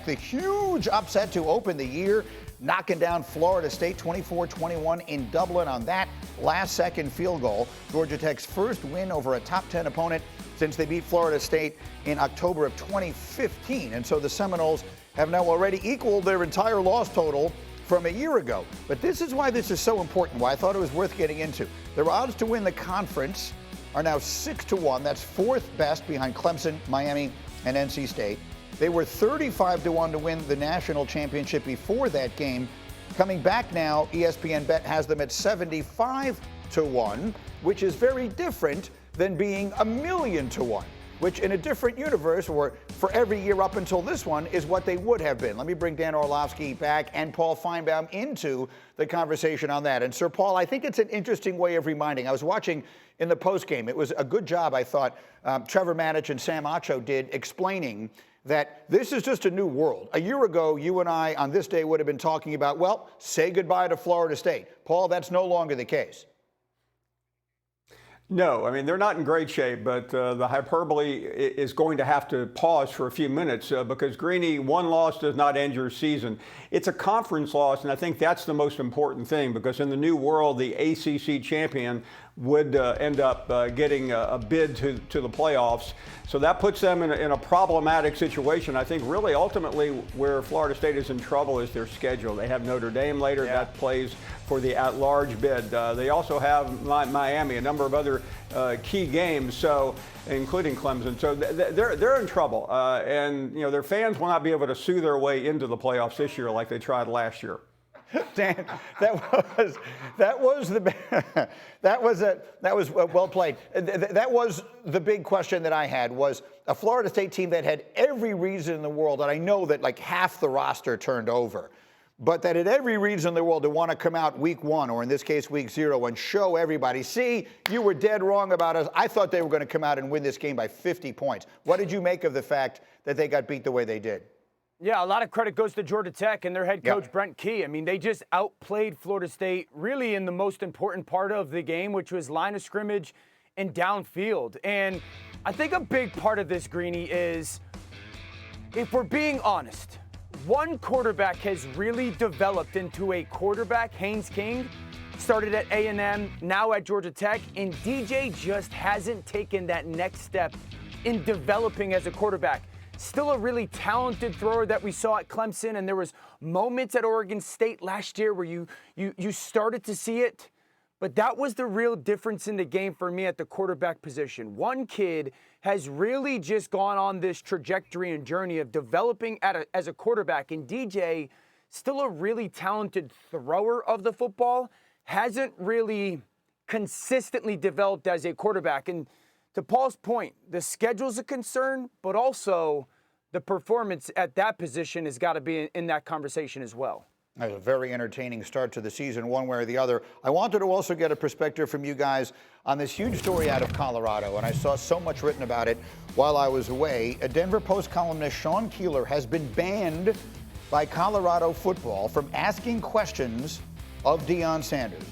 back. The huge upset to open the year, knocking down Florida State 24-21 in Dublin on that last-second field goal. Georgia Tech's first win over a top 10 opponent since they beat Florida State in October of 2015. And so the Seminoles have now already equaled their entire loss total from a year ago. But this is why this is so important, why I thought it was worth getting into. Their odds to win the conference are now 6-1. That's fourth best behind Clemson, Miami, and NC State. They were 35-1 to win the national championship before that game. Coming back now, ESPN Bet has them at 75-1, which is very different than being 1,000,000-1, which in a different universe, or for every year up until this one, is what they would have been. Let me bring Dan Orlovsky back and Paul Finebaum into the conversation on that. And Sir Paul, I think it's an interesting way of reminding. I was watching in the postgame. It was a good job, I thought, Trevor Manich and Sam Acho did explaining that this is just a new world. A year ago, you and I on this day would have been talking about, well, say goodbye to Florida State. Paul, that's no longer the case. No, I mean, they're not in great shape, but the hyperbole is going to have to pause for a few minutes because, Greeny, one loss does not end your season. It's a conference loss, and I think that's the most important thing because in the new world, the ACC champion would end up getting a bid to the playoffs. So that puts them in a problematic situation. I think really ultimately where Florida State is in trouble is their schedule. They have Notre Dame later. Yeah. That plays for the at-large bid. They also have Miami, a number of other key games, so including Clemson. So they're in trouble. And, you know, their fans will not be able to sue their way into the playoffs this year like they tried last year. Dan, that was well played. That was the big question that I had, was a Florida State team that had every reason in the world, and I know that like half the roster turned over, but that had every reason in the world to want to come out week one, or in this case week 0, and show everybody, see, you were dead wrong about us. I thought they were going to come out and win this game by 50 points. What did you make of the fact that they got beat the way they did? Yeah, a lot of credit goes to Georgia Tech and their head coach, Brent Key. I mean, they just outplayed Florida State really in the most important part of the game, which was line of scrimmage and downfield. And I think a big part of this, Greeny, is, if we're being honest, one quarterback has really developed into a quarterback. Haynes King started at A&M, now at Georgia Tech, and DJ just hasn't taken that next step in developing as a quarterback. Still a really talented thrower that we saw at Clemson, and there was moments at Oregon State last year where you started to see it, but that was the real difference in the game for me at the quarterback position. One kid has really just gone on this trajectory and journey of developing as a quarterback, and DJ, still a really talented thrower of the football, hasn't really consistently developed as a quarterback. And to Paul's point, the schedule's a concern, but also the performance at that position has got to be in that conversation as well. That was a very entertaining start to the season, one way or the other. I wanted to also get a perspective from you guys on this huge story out of Colorado, and I saw so much written about it while I was away. A Denver Post columnist, Sean Keeler, has been banned by Colorado football from asking questions of Deion Sanders.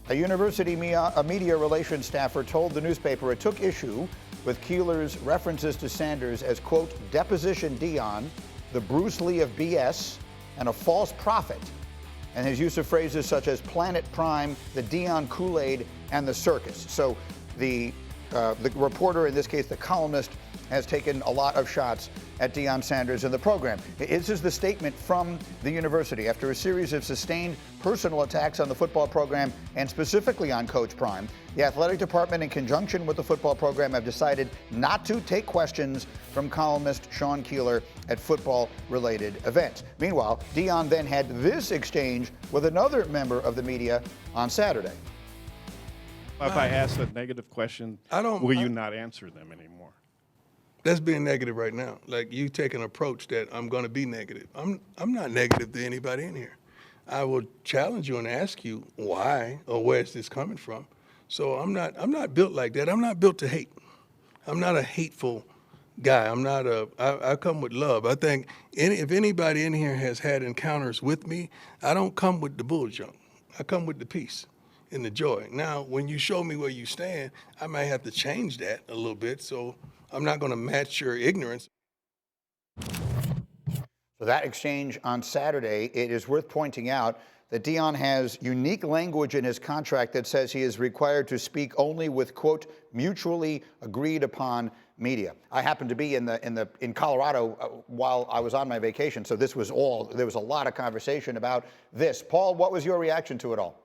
A university media relations staffer told the newspaper it took issue with Keeler's references to Sanders as, quote, deposition Deion, the Bruce Lee of BS, and a false prophet, and his use of phrases such as Planet Prime, the Deion Kool-Aid, and the circus. So the reporter, in this case the columnist, has taken a lot of shots at Deion Sanders and the program. This is the statement from the university. After a series of sustained personal attacks on the football program and specifically on Coach Prime, the athletic department, in conjunction with the football program, have decided not to take questions from columnist Sean Keeler at football-related events. Meanwhile, Deion then had this exchange with another member of the media on Saturday. If I ask a negative question, will you not answer them anymore? That's being negative right now. Like, you take an approach that I'm going to be negative. I'm not negative to anybody in here. I will challenge you and ask you why or where is this coming from. So I'm not built like that. I'm not built to hate. I'm not a hateful guy. I come with love. I think if anybody in here has had encounters with me, I don't come with the bull junk. I come with the peace and the joy. Now, when you show me where you stand, I might have to change that a little bit. So I'm not going to match your ignorance. So that exchange on Saturday, it is worth pointing out that Deion has unique language in his contract that says he is required to speak only with, quote, mutually agreed upon media. I happened to be in Colorado while I was on my vacation, so there was a lot of conversation about this. Paul, what was your reaction to it all?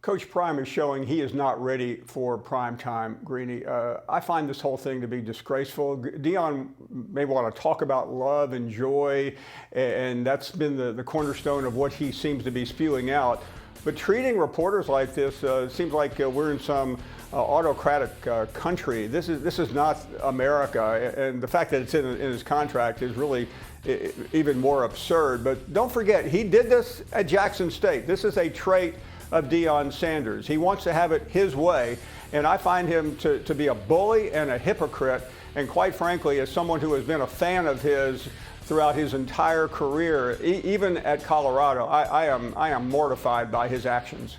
Coach Prime is showing he is not ready for prime time, Greeny. I find this whole thing to be disgraceful. Deion may want to talk about love and joy, and that's been the cornerstone of what he seems to be spewing out. But treating reporters like this seems like we're in some autocratic country. This is not America, and the fact that it's in his contract is really even more absurd. But don't forget, he did this at Jackson State. This is a trait of Deion Sanders. He wants to have it his way, and I find him to be a bully and a hypocrite, and quite frankly, as someone who has been a fan of his throughout his entire career, even at Colorado, I am mortified by his actions.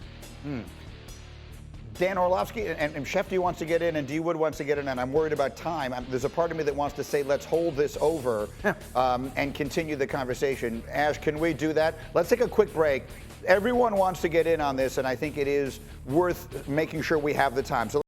Dan Orlovsky and Shefty wants to get in, and D. Wood wants to get in, and I'm worried about time. There's a part of me that wants to say, let's hold this over and continue the conversation. Ash, can we do that? Let's take a quick break. Everyone wants to get in on this, and I think it is worth making sure we have the time. So